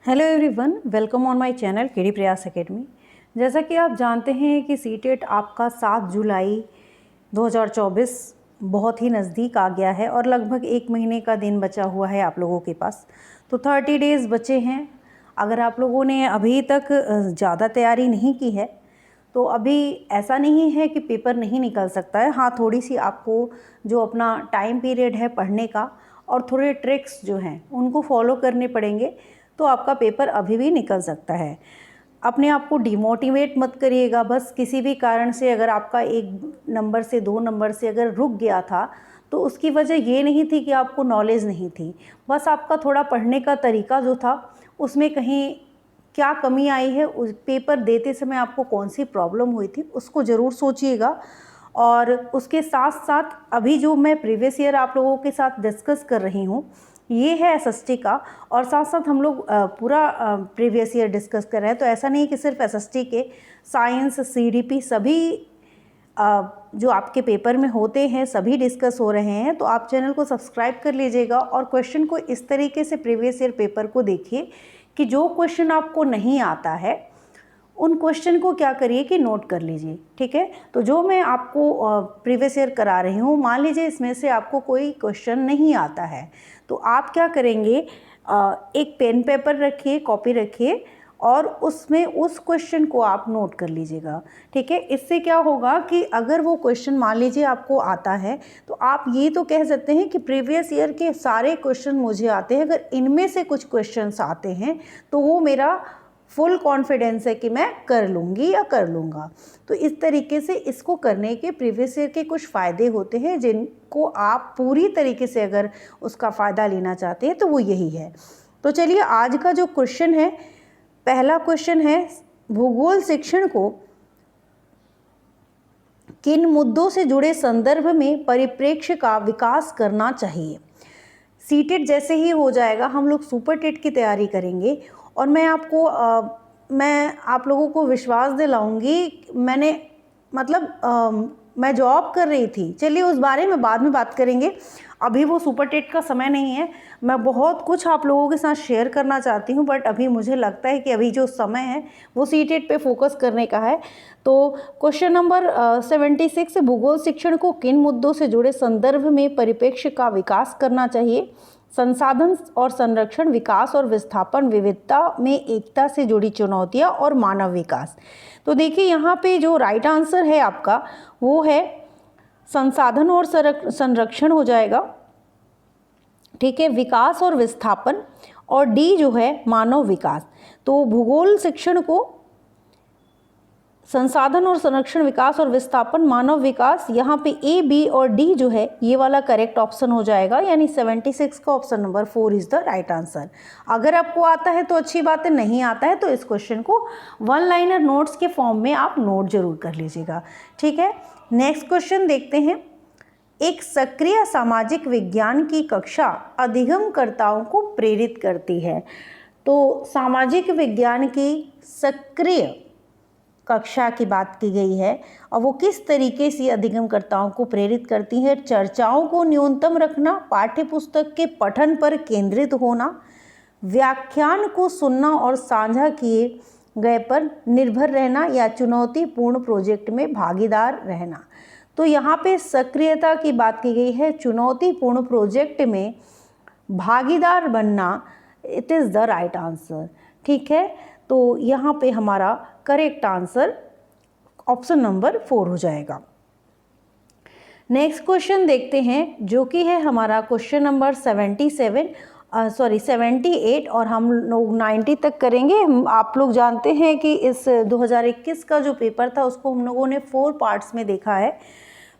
Hello everyone, welcome on my channel KD प्रयास academy. जैसा कि आप जानते हैं कि सीटेट आपका 7 जुलाई 2024 बहुत ही नज़दीक आ गया है और लगभग 1 महीने का दिन बचा हुआ है आप लोगों के पास। तो 30 डेज़ बचे हैं। अगर आप लोगों ने अभी तक ज़्यादा तैयारी नहीं की है तो अभी ऐसा नहीं है कि पेपर नहीं निकल सकता है। हाँ, थोड़ी सी आपको जो अपना टाइम पीरियड है पढ़ने का और थोड़े ट्रिक्स जो हैं उनको फॉलो करने पड़ेंगे, तो आपका पेपर अभी भी निकल सकता है। अपने आप को डिमोटिवेट मत करिएगा। बस किसी भी कारण से अगर आपका 1 नंबर से 2 नंबर से अगर रुक गया था तो उसकी वजह ये नहीं थी कि आपको नॉलेज नहीं थी, बस आपका थोड़ा पढ़ने का तरीका जो था उसमें कहीं क्या कमी आई है, उस पेपर देते समय आपको कौन सी प्रॉब्लम हुई थी उसको ज़रूर सोचिएगा। और उसके साथ साथ अभी जो मैं प्रीवियस ईयर आप लोगों के साथ डिस्कस कर रही हूँ ये है एसएसटी का, और साथ साथ हम लोग पूरा प्रीवियस ईयर डिस्कस कर रहे हैं। तो ऐसा नहीं कि सिर्फ एसएसटी के, साइंस, सीडीपी सभी जो आपके पेपर में होते हैं सभी डिस्कस हो रहे हैं। तो आप चैनल को सब्सक्राइब कर लीजिएगा और क्वेश्चन को इस तरीके से प्रीवियस ईयर पेपर को देखिए कि जो क्वेश्चन आपको नहीं आता है उन क्वेश्चन को क्या करिए कि नोट कर लीजिए, ठीक है। तो जो मैं आपको प्रीवियस ईयर करा रही हूँ, मान लीजिए इसमें से आपको कोई क्वेश्चन नहीं आता है तो आप क्या करेंगे, एक पेन पेपर रखिए, कॉपी रखिए और उसमें उस क्वेश्चन को आप नोट कर लीजिएगा, ठीक है। इससे क्या होगा कि अगर वो क्वेश्चन मान लीजिए आपको आता है तो आप ये तो कह सकते हैं कि प्रीवियस ईयर के सारे क्वेश्चन मुझे आते हैं, अगर इनमें से कुछ क्वेश्चंस आते हैं तो वो मेरा फुल कॉन्फिडेंस है कि मैं कर लूँगी या कर लूँगा। तो इस तरीके से इसको करने के प्रीवियस ईयर के कुछ फ़ायदे होते हैं जिनको आप पूरी तरीके से अगर उसका फ़ायदा लेना चाहते हैं तो वो यही है। तो चलिए आज का जो क्वेश्चन है, पहला क्वेश्चन है, भूगोल शिक्षण को किन मुद्दों से जुड़े संदर्भ में परिप्रेक्ष्य का विकास करना चाहिए। सीटेट जैसे ही हो जाएगा हम लोग सुपर टेट की तैयारी करेंगे और मैं आप लोगों को विश्वास दिलाऊंगी। मैं जॉब कर रही थी, चलिए उस बारे में बाद में बात करेंगे, अभी वो सुपर टेट का समय नहीं है। मैं बहुत कुछ आप लोगों के साथ शेयर करना चाहती हूँ बट अभी मुझे लगता है कि अभी जो समय है वो सीटेट पे फोकस करने का है। तो क्वेश्चन नंबर 76, भूगोल शिक्षण को किन मुद्दों से जुड़े संदर्भ में परिप्रेक्ष्य का विकास करना चाहिए। संसाधन और संरक्षण, विकास और विस्थापन, विविधता में एकता से जुड़ी चुनौतियां और मानव विकास। तो देखिए यहाँ पे जो राइट आंसर है आपका वो है संसाधन और संरक्षण हो जाएगा, ठीक है, विकास और विस्थापन, और डी जो है मानव विकास। तो भूगोल शिक्षण को संसाधन और संरक्षण, विकास और विस्थापन, मानव विकास, यहाँ पे ए, बी और डी जो है ये वाला करेक्ट ऑप्शन हो जाएगा, यानी 76 का option number 4 is the right answer. अगर आपको आता है तो अच्छी बात है, नहीं आता है तो इस क्वेश्चन को 1 लाइनर नोट्स के फॉर्म में आप नोट जरूर कर लीजिएगा, ठीक है। नेक्स्ट क्वेश्चन देखते हैं। एक सक्रिय सामाजिक विज्ञान की कक्षा अधिगमकर्ताओं को प्रेरित करती है। तो सामाजिक विज्ञान की सक्रिय कक्षा की बात की गई है और वो किस तरीके से अधिगमकर्ताओं को प्रेरित करती है। चर्चाओं को न्यूनतम रखना, पाठ्यपुस्तक के पठन पर केंद्रित होना, व्याख्यान को सुनना और साझा किए गए पर निर्भर रहना, या चुनौतीपूर्ण प्रोजेक्ट में भागीदार रहना। तो यहाँ पे सक्रियता की बात की गई है, चुनौतीपूर्ण प्रोजेक्ट में भागीदार बनना, it is the right answer, ठीक है। तो यहाँ पे हमारा करेक्ट आंसर ऑप्शन नंबर 4 हो जाएगा। नेक्स्ट क्वेश्चन देखते हैं जो कि है हमारा क्वेश्चन नंबर 78 और हम लोग 90 तक करेंगे। आप लोग जानते हैं कि इस 2021 का जो पेपर था उसको हम लोगों ने 4 पार्ट्स में देखा है,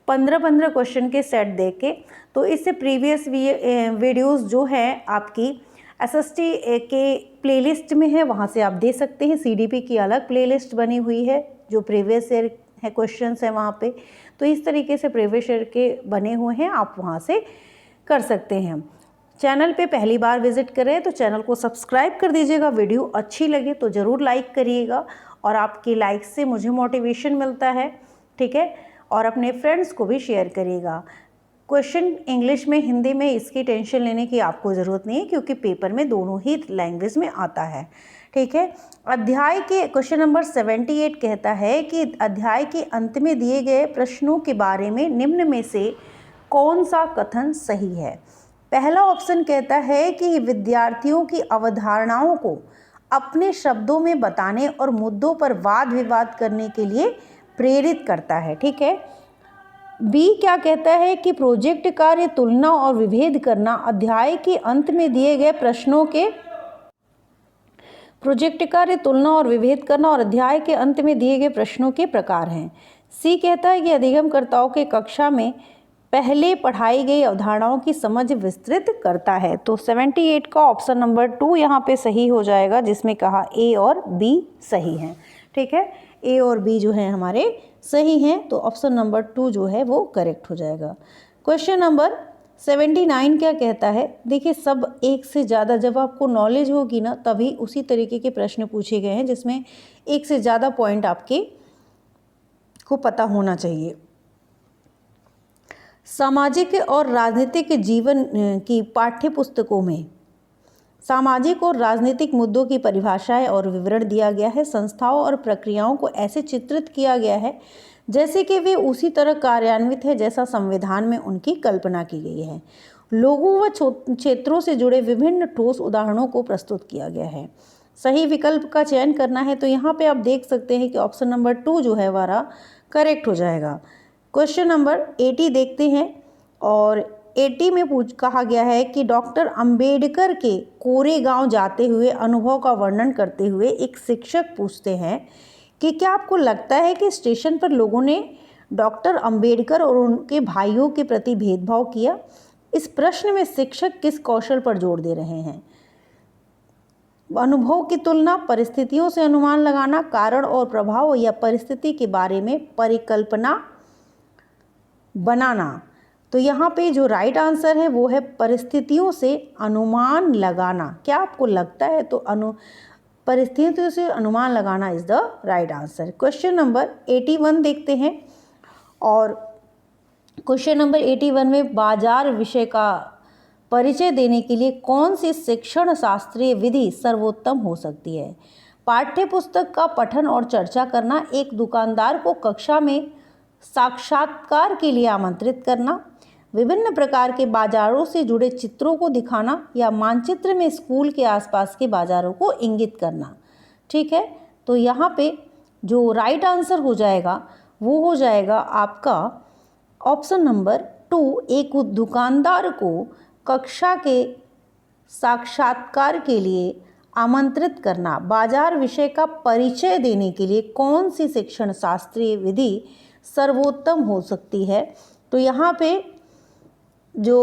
15-15 क्वेश्चन के सेट देख के। तो इससे प्रीवियस वीडियोस जो है आपकी एसएसटी के प्लेलिस्ट में है, वहाँ से आप दे सकते हैं। सीडीपी की अलग प्लेलिस्ट बनी हुई है, जो प्रीवियस ईयर है क्वेश्चंस है वहाँ पे। तो इस तरीके से प्रीवियस ईयर के बने हुए हैं, आप वहाँ से कर सकते हैं। चैनल पे पहली बार विजिट करें तो चैनल को सब्सक्राइब कर दीजिएगा। वीडियो अच्छी लगे तो ज़रूर लाइक करिएगा और आपकी लाइक से मुझे मोटिवेशन मिलता है, ठीक है। और अपने फ्रेंड्स को भी शेयर करिएगा। क्वेश्चन इंग्लिश में, हिंदी में, इसकी टेंशन लेने की आपको ज़रूरत नहीं है क्योंकि पेपर में दोनों ही लैंग्वेज में आता है। ठीक है। अध्याय के क्वेश्चन नंबर 78 कहता है कि अध्याय के अंत में दिए गए प्रश्नों के बारे में निम्न में से कौन सा कथन सही है। पहला ऑप्शन कहता है कि विद्यार्थियों की अवधारणाओं को अपने शब्दों में बताने और मुद्दों पर वाद विवाद करने के लिए प्रेरित करता है। ठीक है। बी क्या कहता है कि प्रोजेक्ट कार्य तुलना और विभेद करना अध्याय के अंत में दिए गए प्रश्नों के प्रोजेक्ट कार्य तुलना और विभेद करना और अध्याय के अंत में दिए गए प्रश्नों के प्रकार हैं। सी कहता है कि अधिगमकर्ताओं के कक्षा में पहले पढ़ाई गई अवधारणाओं की समझ विस्तृत करता है। तो 78 का ऑप्शन नंबर 2 यहाँ पे सही हो जाएगा, जिसमें कहा ए और बी सही हैं। ठीक है। ए और बी जो हैं हमारे सही हैं, तो ऑप्शन नंबर 2 जो है वो करेक्ट हो जाएगा। क्वेश्चन नंबर 79 क्या कहता है। देखिए, सब एक से ज़्यादा, जब आपको नॉलेज होगी ना तभी उसी तरीके के प्रश्न पूछे गए हैं जिसमें एक से ज़्यादा पॉइंट आपके को पता होना चाहिए। सामाजिक और राजनीतिक जीवन की पाठ्य पुस्तकों में सामाजिक और राजनीतिक मुद्दों की परिभाषाएं और विवरण दिया गया है। संस्थाओं और प्रक्रियाओं को ऐसे चित्रित किया गया है जैसे कि वे उसी तरह कार्यान्वित है जैसा संविधान में उनकी कल्पना की गई है। लोगों व क्षेत्रों से जुड़े विभिन्न ठोस उदाहरणों को प्रस्तुत किया गया है। सही विकल्प का चयन करना है, तो यहाँ पे आप देख सकते हैं कि ऑप्शन नंबर 2 जो है हमारा करेक्ट हो जाएगा। क्वेश्चन नंबर 80 देखते हैं, और 80 में कहा गया है कि डॉक्टर अंबेडकर के कोरेगांव जाते हुए अनुभव का वर्णन करते हुए एक शिक्षक पूछते हैं कि क्या आपको लगता है कि स्टेशन पर लोगों ने डॉक्टर अंबेडकर और उनके भाइयों के प्रति भेदभाव किया। इस प्रश्न में शिक्षक किस कौशल पर जोर दे रहे हैं। अनुभव की तुलना, परिस्थितियों से अनुमान लगाना, कारण और प्रभाव या परिस्थिति के बारे में परिकल्पना बनाना। तो यहाँ पे जो राइट आंसर है वो है परिस्थितियों से अनुमान लगाना। क्या आपको लगता है, तो परिस्थितियों से अनुमान लगाना is the right answer. Question number 81 देखते हैं, और क्वेश्चन नंबर 81 में बाजार विषय का परिचय देने के लिए कौन सी शिक्षण शास्त्रीय विधि सर्वोत्तम हो सकती है। पाठ्य पुस्तक का पठन और चर्चा करना, एक दुकानदार को कक्षा में साक्षात्कार के लिए आमंत्रित करना, विभिन्न प्रकार के बाजारों से जुड़े चित्रों को दिखाना, या मानचित्र में स्कूल के आसपास के बाजारों को इंगित करना। ठीक है। तो यहाँ पे जो राइट आंसर हो जाएगा वो हो जाएगा आपका ऑप्शन नंबर 2, एक दुकानदार को कक्षा के साक्षात्कार के लिए आमंत्रित करना। बाजार विषय का परिचय देने के लिए कौन सी शिक्षण शास्त्रीय विधि सर्वोत्तम हो सकती है। तो यहाँ पे जो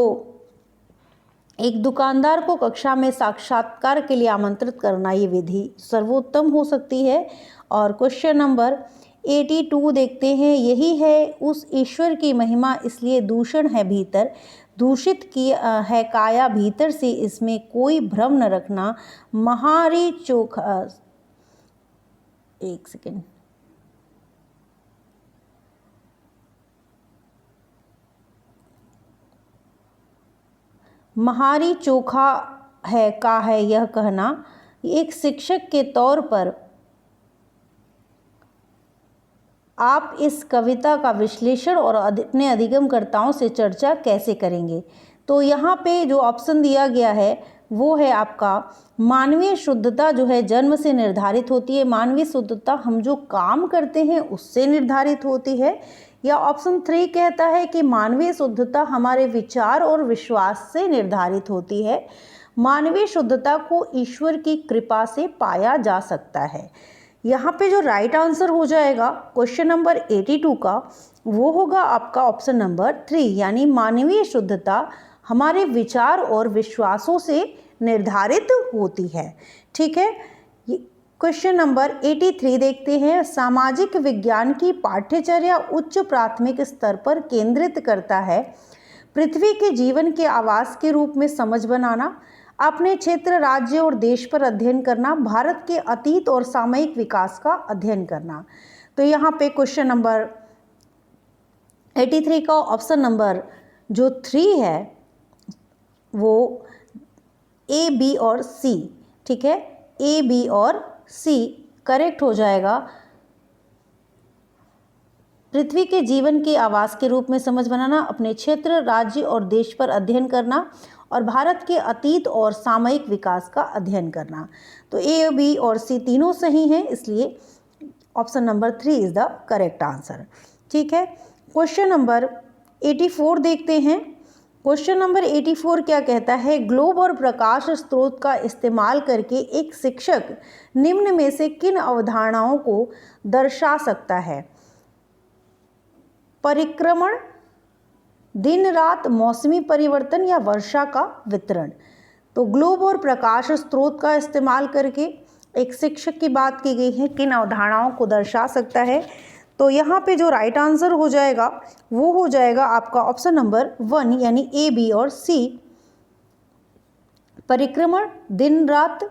एक दुकानदार को कक्षा में साक्षात्कार के लिए आमंत्रित करना, ये विधि सर्वोत्तम हो सकती है। और क्वेश्चन नंबर 82 देखते हैं, यही है उस ईश्वर की महिमा, इसलिए दूषण है भीतर, दूषित की है काया भीतर से, इसमें कोई भ्रम न रखना। महारी चोखा, एक सेकेंड, महारी चोखा है का है यह कहना। एक शिक्षक के तौर पर आप इस कविता का विश्लेषण और अपने अधिगमकर्ताओं से चर्चा कैसे करेंगे। तो यहाँ पे जो ऑप्शन दिया गया है वो है आपका मानवीय शुद्धता जो है जन्म से निर्धारित होती है। मानवीय शुद्धता हम जो काम करते हैं उससे निर्धारित होती है। या ऑप्शन 3 कहता है कि मानवीय शुद्धता हमारे विचार और विश्वास से निर्धारित होती है। मानवीय शुद्धता को ईश्वर की कृपा से पाया जा सकता है। यहाँ पे जो राइट आंसर हो जाएगा क्वेश्चन नंबर 82 का वो होगा आपका ऑप्शन नंबर 3, यानी मानवीय शुद्धता हमारे विचार और विश्वासों से निर्धारित होती है। ठीक है। क्वेश्चन नंबर 83 देखते हैं, सामाजिक विज्ञान की पाठ्यचर्या उच्च प्राथमिक स्तर पर केंद्रित करता है पृथ्वी के जीवन के आवास के रूप में समझ बनाना, अपने क्षेत्र, राज्य और देश पर अध्ययन करना, भारत के अतीत और सामयिक विकास का अध्ययन करना। तो यहाँ पे क्वेश्चन नंबर 83 का ऑप्शन नंबर जो 3 है वो ए, बी और सी, ठीक है, ए, बी और सी करेक्ट हो जाएगा। पृथ्वी के जीवन के आवास के रूप में समझ बनाना, अपने क्षेत्र, राज्य और देश पर अध्ययन करना, और भारत के अतीत और सामयिक विकास का अध्ययन करना। तो ए, बी और सी तीनों सही हैं, इसलिए option number 3 is the correct answer. ठीक है, क्वेश्चन नंबर 84 देखते हैं। क्वेश्चन नंबर 84 क्या कहता है? ग्लोब और प्रकाश स्रोत का इस्तेमाल करके एक शिक्षक निम्न में से किन अवधारणाओं को दर्शा सकता है? परिक्रमण, दिन रात, मौसमी परिवर्तन या वर्षा का वितरण। तो ग्लोब और प्रकाश स्रोत का इस्तेमाल करके एक शिक्षक की बात की गई है, किन अवधारणाओं को दर्शा सकता है? तो यहाँ पे जो राइट आंसर हो जाएगा वो हो जाएगा आपका ऑप्शन नंबर 1 यानी ए, बी और सी, परिक्रमण, दिन रात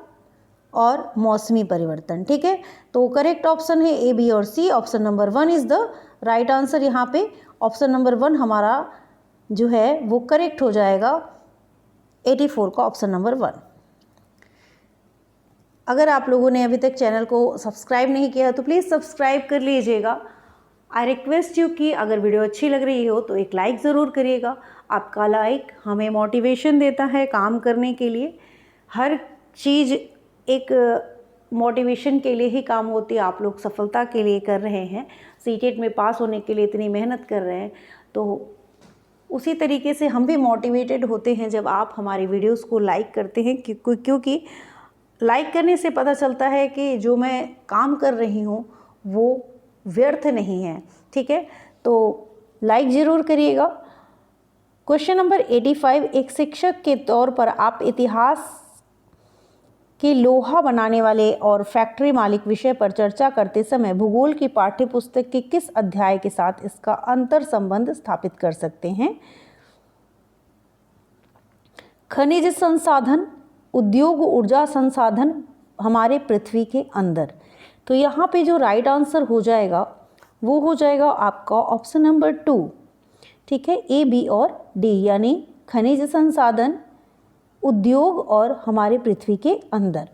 और मौसमी परिवर्तन। ठीक है, तो करेक्ट ऑप्शन है ए, बी और C. Option number 1 is the right answer. यहाँ पे ऑप्शन नंबर 1 हमारा जो है वो करेक्ट हो जाएगा, 84 का ऑप्शन नंबर 1। अगर आप लोगों ने अभी तक चैनल को सब्सक्राइब नहीं किया तो प्लीज़ सब्सक्राइब कर लीजिएगा। आई रिक्वेस्ट यू कि अगर वीडियो अच्छी लग रही हो तो एक लाइक ज़रूर करिएगा। आपका लाइक हमें मोटिवेशन देता है काम करने के लिए। हर चीज़ एक मोटिवेशन के लिए ही काम होती है। आप लोग सफलता के लिए कर रहे हैं, सीटेट में पास होने के लिए इतनी मेहनत कर रहे हैं, तो उसी तरीके से हम भी मोटिवेटेड होते हैं जब आप हमारी वीडियोस को लाइक करते हैं, क्योंकि लाइक करने से पता चलता है कि जो मैं काम कर रही हूँ वो व्यर्थ नहीं है। ठीक है, तो लाइक ज़रूर करिएगा। क्वेश्चन नंबर 85, एक शिक्षक के तौर पर आप इतिहास के लोहा बनाने वाले और फैक्ट्री मालिक विषय पर चर्चा करते समय भूगोल की पाठ्यपुस्तक के किस अध्याय के साथ इसका अंतर संबंध स्थापित कर सकते हैं? खनिज संसाधन, उद्योग, ऊर्जा संसाधन हमारे पृथ्वी के अंदर। तो यहाँ पे जो राइट आंसर हो जाएगा वो हो जाएगा आपका ऑप्शन नंबर 2। ठीक है, ए, बी और डी यानी खनिज संसाधन, उद्योग और हमारे पृथ्वी के अंदर।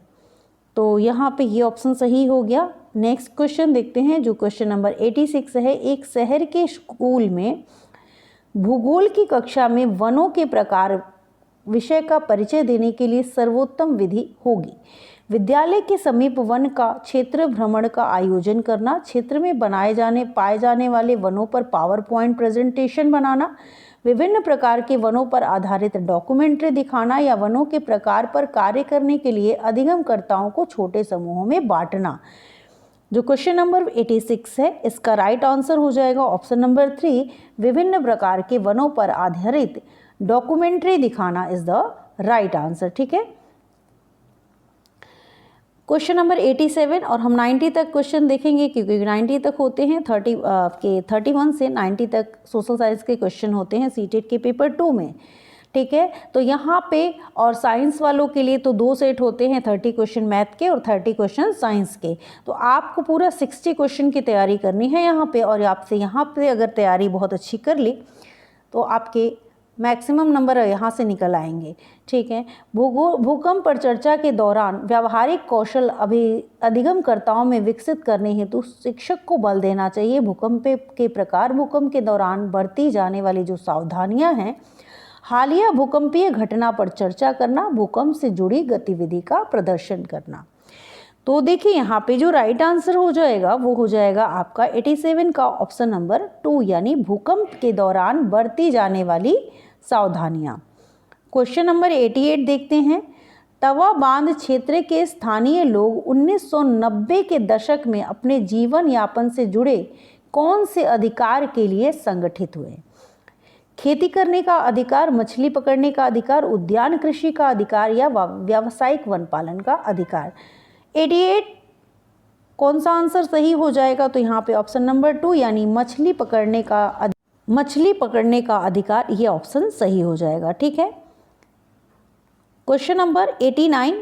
तो यहाँ पे ये ऑप्शन सही हो गया। नेक्स्ट क्वेश्चन देखते हैं जो क्वेश्चन नंबर 86 है। एक शहर के स्कूल में भूगोल की कक्षा में वनों के प्रकार विषय का परिचय देने के लिए सर्वोत्तम विधि होगी। विद्यालय के समीप वन का क्षेत्र भ्रमण का आयोजन करना, क्षेत्र में पाए जाने वाले वनों पर पावर पॉइंट प्रेजेंटेशन बनाना, विभिन्न प्रकार के वनों पर आधारित डॉक्यूमेंट्री दिखाना या वनों के प्रकार पर कार्य करने के लिए अधिगमकर्ताओं को छोटे समूहों में बांटना। जो क्वेश्चन नंबर 86 है इसका राइट आंसर हो जाएगा ऑप्शन नंबर 3, विभिन्न प्रकार के वनों पर आधारित डॉक्यूमेंट्री दिखाना इज द राइट आंसर। ठीक है, क्वेश्चन नंबर 87 और हम 90 तक क्वेश्चन देखेंगे क्योंकि 90 तक होते हैं 31 से 90 तक सोशल साइंस के क्वेश्चन होते हैं सीटेट के पेपर 2 में। ठीक है, तो यहाँ पे और साइंस वालों के लिए तो 2 सेट होते हैं, 30 क्वेश्चन मैथ के और 30 क्वेश्चन साइंस के। तो आपको पूरा 60 क्वेश्चन की तैयारी करनी है यहाँ पे, और आपसे यहाँ पे अगर तैयारी बहुत अच्छी कर ली तो आपके मैक्सिमम नंबर यहाँ से निकल आएंगे। ठीक है, भूकंप पर चर्चा के दौरान व्यावहारिक कौशल अधिगमकर्ताओं में विकसित करने हेतु शिक्षक को बल देना चाहिए। भूकंप के प्रकार, भूकंप के दौरान बरती जाने वाली जो सावधानियां हैं, हालिया भूकंपीय घटना पर चर्चा करना, भूकंप से जुड़ी गतिविधि का प्रदर्शन करना। तो देखिए यहाँ पे जो राइट आंसर हो जाएगा वो हो जाएगा आपका 87 का ऑप्शन नंबर 2 यानी भूकंप के दौरान बरती जाने वाली सावधानियां। क्वेश्चन नंबर 88 देखते हैं। तवा बांध क्षेत्र के स्थानीय लोग 1990 के दशक में अपने जीवन यापन से जुड़े कौन से अधिकार के लिए संगठित हुए? खेती करने का अधिकार, मछली पकड़ने का अधिकार, उद्यान कृषि का अधिकार या व्यावसायिक वन पालन का अधिकार। 88 कौन सा आंसर सही हो जाएगा? तो यहाँ पे ऑप्शन नंबर 2 यानी मछली पकड़ने का अधिकार, ये ऑप्शन सही हो जाएगा। ठीक है, क्वेश्चन नंबर 89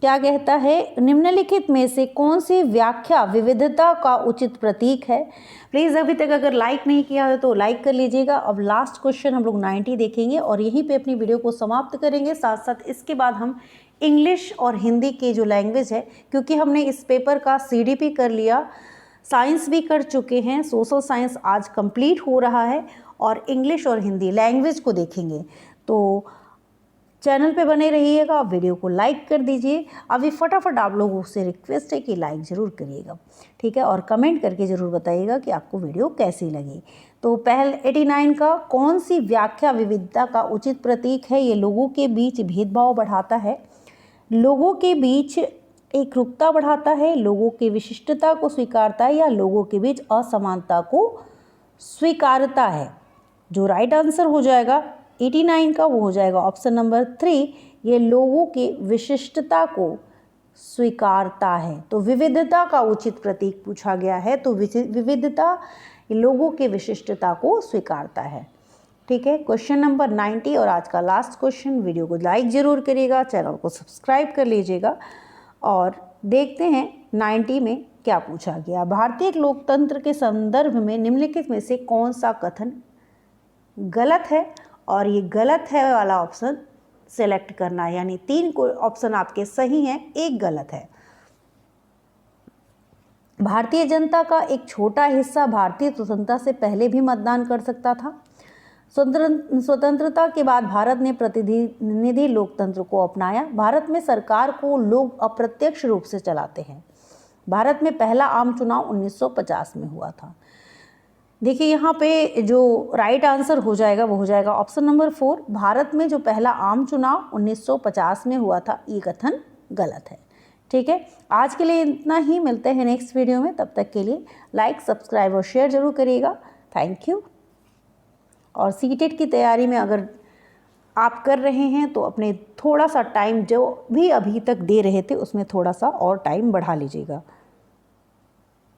क्या कहता है, निम्नलिखित में से कौन सी व्याख्या विविधता का उचित प्रतीक है। प्लीज़ अभी तक अगर लाइक नहीं किया है तो लाइक कर लीजिएगा। अब लास्ट क्वेश्चन हम लोग 90 देखेंगे और यहीं पे अपनी वीडियो को समाप्त करेंगे। साथ साथ इसके बाद हम इंग्लिश और हिंदी की जो लैंग्वेज है, क्योंकि हमने इस पेपर का CDP कर लिया, साइंस भी कर चुके हैं, सोशल साइंस आज कंप्लीट हो रहा है और इंग्लिश और हिंदी लैंग्वेज को देखेंगे। तो चैनल पे बने रहिएगा, वीडियो को लाइक कर दीजिए। अभी फटाफट आप लोगों से रिक्वेस्ट है कि लाइक ज़रूर करिएगा, ठीक है, और कमेंट करके ज़रूर बताइएगा कि आपको वीडियो कैसी लगी। तो पहल 89 का कौन सी व्याख्या विविधता का उचित प्रतीक है। ये लोगों के बीच भेदभाव बढ़ाता है, लोगों के बीच एकरूपता बढ़ाता है, लोगों की विशिष्टता को स्वीकारता है या लोगों के बीच असमानता को स्वीकारता है। जो राइट आंसर हो जाएगा 89 का वो हो जाएगा ऑप्शन नंबर 3, ये लोगों की विशिष्टता को स्वीकारता है। तो विविधता का उचित प्रतीक पूछा गया है, तो विविधता लोगों की विशिष्टता को स्वीकारता है, ठीक है। क्वेश्चन नंबर 90 और आज का लास्ट क्वेश्चन। वीडियो को लाइक ज़रूर करिएगा, चैनल को सब्सक्राइब कर लीजिएगा और देखते हैं 90 में क्या पूछा गया। भारतीय लोकतंत्र के संदर्भ में निम्नलिखित में से कौन सा कथन गलत है, और ये गलत है वाला ऑप्शन सेलेक्ट करना है, यानी 3 ऑप्शन आपके सही हैं, 1 गलत है। भारतीय जनता का एक छोटा हिस्सा भारतीय स्वतंत्रता से पहले भी मतदान कर सकता था। स्वतंत्रता के बाद भारत ने प्रतिनिधि लोकतंत्र को अपनाया। भारत में सरकार को लोग अप्रत्यक्ष रूप से चलाते हैं। भारत में पहला आम चुनाव 1950 में हुआ था। देखिए यहाँ पे जो राइट आंसर हो जाएगा वो हो जाएगा ऑप्शन नंबर 4, भारत में जो पहला आम चुनाव 1950 में हुआ था, ये कथन गलत है, ठीक है। आज के लिए इतना ही, मिलते हैं नेक्स्ट वीडियो में। तब तक के लिए लाइक, सब्सक्राइब और शेयर जरूर करिएगा। Thank you. और CTET की तैयारी में अगर आप कर रहे हैं तो अपने थोड़ा सा टाइम जो भी अभी तक दे रहे थे उसमें थोड़ा सा और टाइम बढ़ा लीजिएगा।